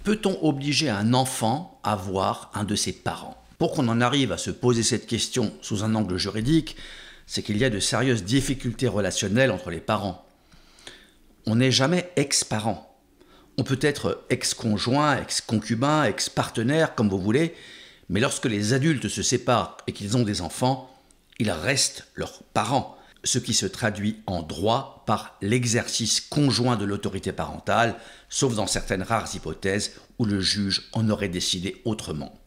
Peut-on obliger un enfant à voir un de ses parents? Pour qu'on en arrive à se poser cette question sous un angle juridique, c'est qu'il y a de sérieuses difficultés relationnelles entre les parents. On n'est jamais ex-parent. On peut être ex-conjoint, ex-concubin, ex-partenaire, comme vous voulez, mais lorsque les adultes se séparent et qu'ils ont des enfants, ils restent leurs parents, ce qui se traduit en droit par l'exercice conjoint de l'autorité parentale, sauf dans certaines rares hypothèses où le juge en aurait décidé autrement.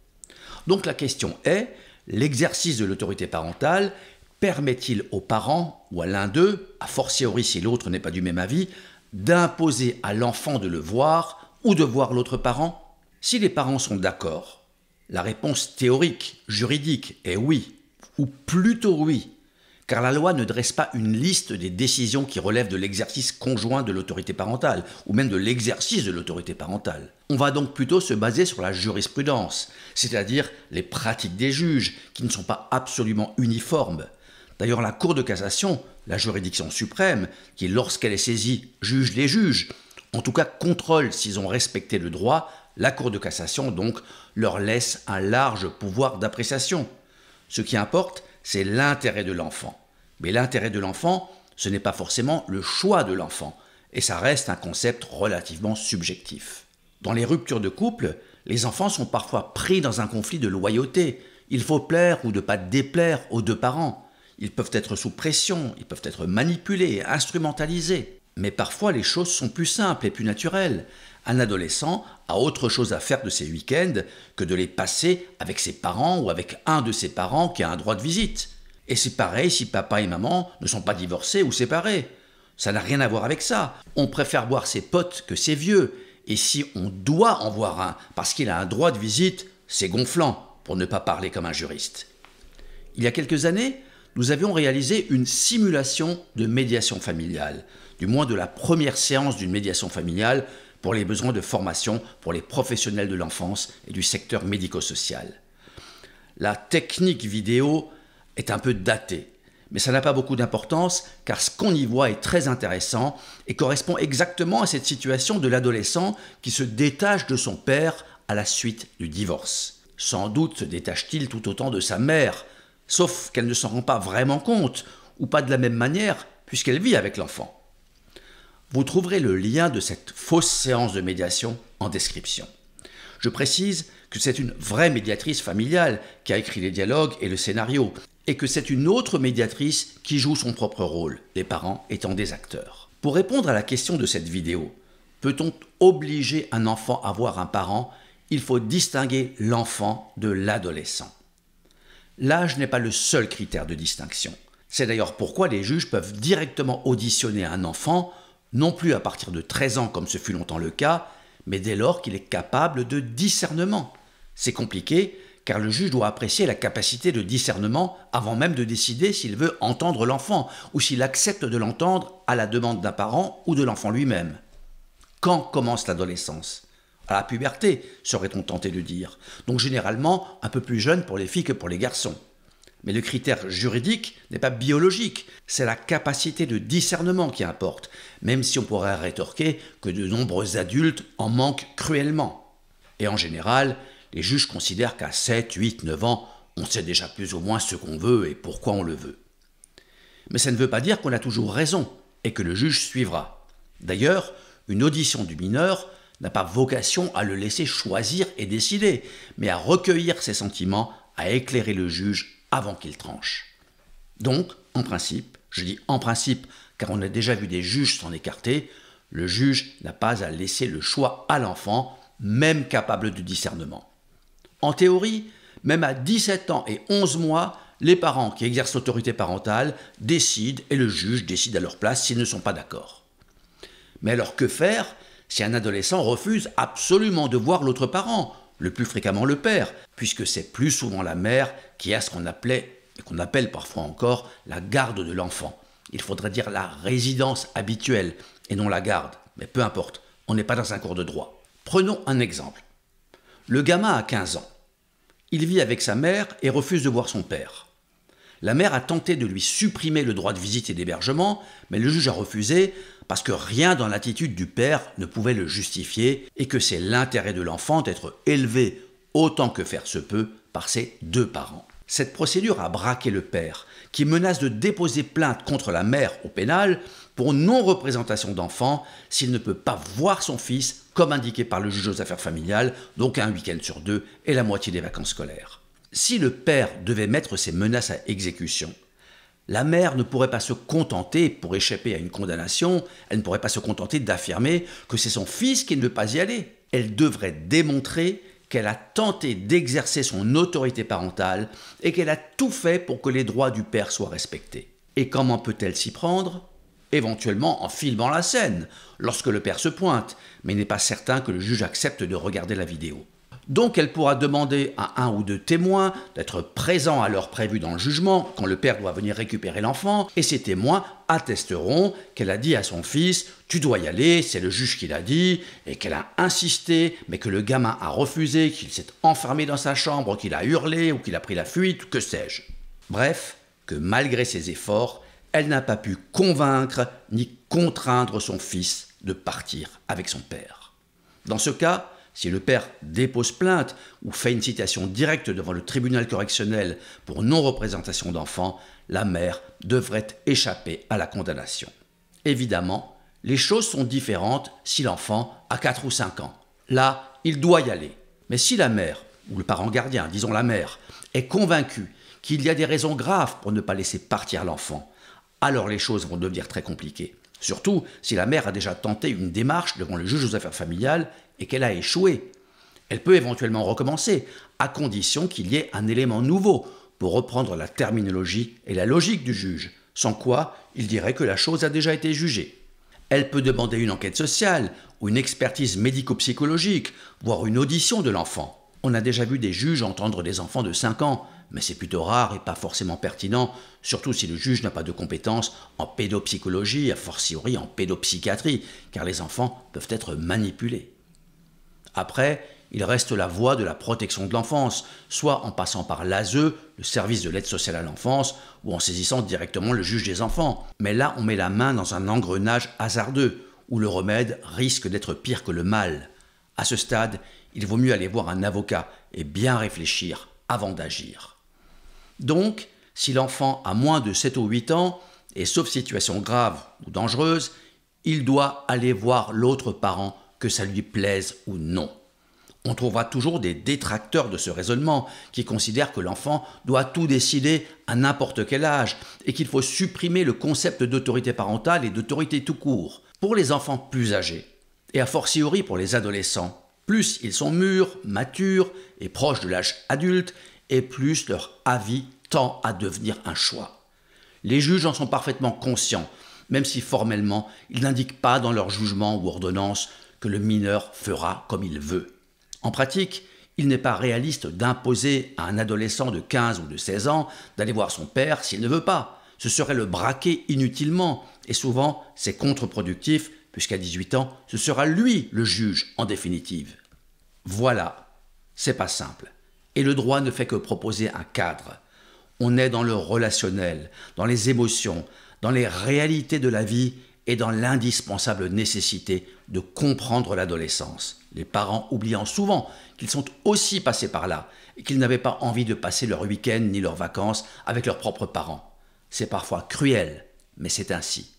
Donc la question est, l'exercice de l'autorité parentale permet-il aux parents, ou à l'un d'eux, a fortiori si l'autre n'est pas du même avis, d'imposer à l'enfant de le voir ou de voir l'autre parent? Si les parents sont d'accord, la réponse théorique, juridique est oui, ou plutôt oui, car la loi ne dresse pas une liste des décisions qui relèvent de l'exercice conjoint de l'autorité parentale, ou même de l'exercice de l'autorité parentale. On va donc plutôt se baser sur la jurisprudence, c'est-à-dire les pratiques des juges, qui ne sont pas absolument uniformes. D'ailleurs, la Cour de cassation, la juridiction suprême, qui lorsqu'elle est saisie, juge les juges, en tout cas contrôle s'ils ont respecté le droit, la Cour de cassation donc leur laisse un large pouvoir d'appréciation. Ce qui importe, c'est l'intérêt de l'enfant. Mais l'intérêt de l'enfant, ce n'est pas forcément le choix de l'enfant, et ça reste un concept relativement subjectif. Dans les ruptures de couple, les enfants sont parfois pris dans un conflit de loyauté. Il faut plaire ou ne pas déplaire aux deux parents. Ils peuvent être sous pression, ils peuvent être manipulés, instrumentalisés. Mais parfois, les choses sont plus simples et plus naturelles. Un adolescent a autre chose à faire de ses week-ends que de les passer avec ses parents ou avec un de ses parents qui a un droit de visite. Et c'est pareil si papa et maman ne sont pas divorcés ou séparés. Ça n'a rien à voir avec ça. On préfère voir ses potes que ses vieux. Et si on doit en voir un parce qu'il a un droit de visite, c'est gonflant, pour ne pas parler comme un juriste. Il y a quelques années, nous avions réalisé une simulation de médiation familiale, du moins de la première séance d'une médiation familiale pour les besoins de formation pour les professionnels de l'enfance et du secteur médico-social. La technique vidéo est un peu datée, mais ça n'a pas beaucoup d'importance car ce qu'on y voit est très intéressant et correspond exactement à cette situation de l'adolescent qui se détache de son père à la suite du divorce. Sans doute se détache-t-il tout autant de sa mère, sauf qu'elle ne s'en rend pas vraiment compte, ou pas de la même manière, puisqu'elle vit avec l'enfant. Vous trouverez le lien de cette fausse séance de médiation en description. Je précise que c'est une vraie médiatrice familiale qui a écrit les dialogues et le scénario, et que c'est une autre médiatrice qui joue son propre rôle, les parents étant des acteurs. Pour répondre à la question de cette vidéo, peut-on obliger un enfant à voir un parent? Il faut distinguer l'enfant de l'adolescent. L'âge n'est pas le seul critère de distinction. C'est d'ailleurs pourquoi les juges peuvent directement auditionner un enfant, non plus à partir de 13 ans comme ce fut longtemps le cas, mais dès lors qu'il est capable de discernement. C'est compliqué, car le juge doit apprécier la capacité de discernement avant même de décider s'il veut entendre l'enfant, ou s'il accepte de l'entendre à la demande d'un parent ou de l'enfant lui-même. Quand commence l'adolescence? À la puberté, serait-on tenté de dire. Donc généralement, un peu plus jeune pour les filles que pour les garçons. Mais le critère juridique n'est pas biologique, c'est la capacité de discernement qui importe, même si on pourrait rétorquer que de nombreux adultes en manquent cruellement. Et en général, les juges considèrent qu'à 7, 8, 9 ans, on sait déjà plus ou moins ce qu'on veut et pourquoi on le veut. Mais ça ne veut pas dire qu'on a toujours raison et que le juge suivra. D'ailleurs, une audition du mineur n'a pas vocation à le laisser choisir et décider, mais à recueillir ses sentiments, à éclairer le juge avant qu'il tranche. Donc, en principe, je dis en principe car on a déjà vu des juges s'en écarter, le juge n'a pas à laisser le choix à l'enfant, même capable de discernement. En théorie, même à 17 ans et 11 mois, les parents qui exercent l'autorité parentale décident et le juge décide à leur place s'ils ne sont pas d'accord. Mais alors que faire si un adolescent refuse absolument de voir l'autre parent, le plus fréquemment le père, puisque c'est plus souvent la mère qui a ce qu'on appelait, et qu'on appelle parfois encore, la garde de l'enfant. Il faudrait dire la résidence habituelle, et non la garde, mais peu importe, on n'est pas dans un cours de droit. Prenons un exemple. Le gamin a 15 ans. Il vit avec sa mère et refuse de voir son père. La mère a tenté de lui supprimer le droit de visite et d'hébergement, mais le juge a refusé parce que rien dans l'attitude du père ne pouvait le justifier et que c'est l'intérêt de l'enfant d'être élevé autant que faire se peut par ses deux parents. Cette procédure a braqué le père, qui menace de déposer plainte contre la mère au pénal pour non-représentation d'enfant s'il ne peut pas voir son fils, comme indiqué par le juge aux affaires familiales, donc un week-end sur 2 et la moitié des vacances scolaires. Si le père devait mettre ses menaces à exécution, la mère ne pourrait pas se contenter, pour échapper à une condamnation, elle ne pourrait pas se contenter d'affirmer que c'est son fils qui ne veut pas y aller. Elle devrait démontrer qu'elle a tenté d'exercer son autorité parentale et qu'elle a tout fait pour que les droits du père soient respectés. Et comment peut-elle s'y prendre ? Éventuellement en filmant la scène, lorsque le père se pointe, mais il n'est pas certain que le juge accepte de regarder la vidéo. Donc elle pourra demander à un ou deux témoins d'être présents à l'heure prévue dans le jugement quand le père doit venir récupérer l'enfant, et ces témoins attesteront qu'elle a dit à son fils « tu dois y aller, c'est le juge qui l'a dit », et qu'elle a insisté, mais que le gamin a refusé, qu'il s'est enfermé dans sa chambre, qu'il a hurlé ou qu'il a pris la fuite, ou que sais-je. Bref, que malgré ses efforts, elle n'a pas pu convaincre ni contraindre son fils de partir avec son père. Dans ce cas, si le père dépose plainte ou fait une citation directe devant le tribunal correctionnel pour non-représentation d'enfant, la mère devrait échapper à la condamnation. Évidemment, les choses sont différentes si l'enfant a 4 ou 5 ans. Là, il doit y aller. Mais si la mère, ou le parent gardien, disons la mère, est convaincu qu'il y a des raisons graves pour ne pas laisser partir l'enfant, alors les choses vont devenir très compliquées. Surtout si la mère a déjà tenté une démarche devant le juge aux affaires familiales et qu'elle a échoué. Elle peut éventuellement recommencer, à condition qu'il y ait un élément nouveau, pour reprendre la terminologie et la logique du juge, sans quoi il dirait que la chose a déjà été jugée. Elle peut demander une enquête sociale ou une expertise médico-psychologique, voire une audition de l'enfant. On a déjà vu des juges entendre des enfants de 5 ans, mais c'est plutôt rare et pas forcément pertinent, surtout si le juge n'a pas de compétences en pédopsychologie, a fortiori en pédopsychiatrie, car les enfants peuvent être manipulés. Après, il reste la voie de la protection de l'enfance, soit en passant par l'ASE, le service de l'aide sociale à l'enfance, ou en saisissant directement le juge des enfants. Mais là, on met la main dans un engrenage hasardeux, où le remède risque d'être pire que le mal. À ce stade, il vaut mieux aller voir un avocat et bien réfléchir avant d'agir. Donc, si l'enfant a moins de 7 ou 8 ans, et sauf situation grave ou dangereuse, il doit aller voir l'autre parent, que ça lui plaise ou non. On trouvera toujours des détracteurs de ce raisonnement qui considèrent que l'enfant doit tout décider à n'importe quel âge et qu'il faut supprimer le concept d'autorité parentale et d'autorité tout court. Pour les enfants plus âgés, et a fortiori pour les adolescents, plus ils sont mûrs, matures et proches de l'âge adulte, et plus leur avis tend à devenir un choix. Les juges en sont parfaitement conscients, même si formellement ils n'indiquent pas dans leur jugement ou ordonnance que le mineur fera comme il veut. En pratique, il n'est pas réaliste d'imposer à un adolescent de 15 ou de 16 ans d'aller voir son père s'il ne veut pas. Ce serait le braquer inutilement, et souvent c'est contre-productif, puisqu'à 18 ans, ce sera lui le juge en définitive. Voilà, c'est pas simple. Et le droit ne fait que proposer un cadre. On est dans le relationnel, dans les émotions, dans les réalités de la vie et dans l'indispensable nécessité de comprendre l'adolescence. Les parents oubliant souvent qu'ils sont aussi passés par là et qu'ils n'avaient pas envie de passer leur week-end ni leurs vacances avec leurs propres parents. C'est parfois cruel, mais c'est ainsi.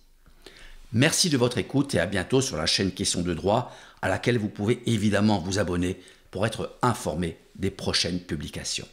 Merci de votre écoute et à bientôt sur la chaîne Questions de droit, à laquelle vous pouvez évidemment vous abonner pour être informé des prochaines publications.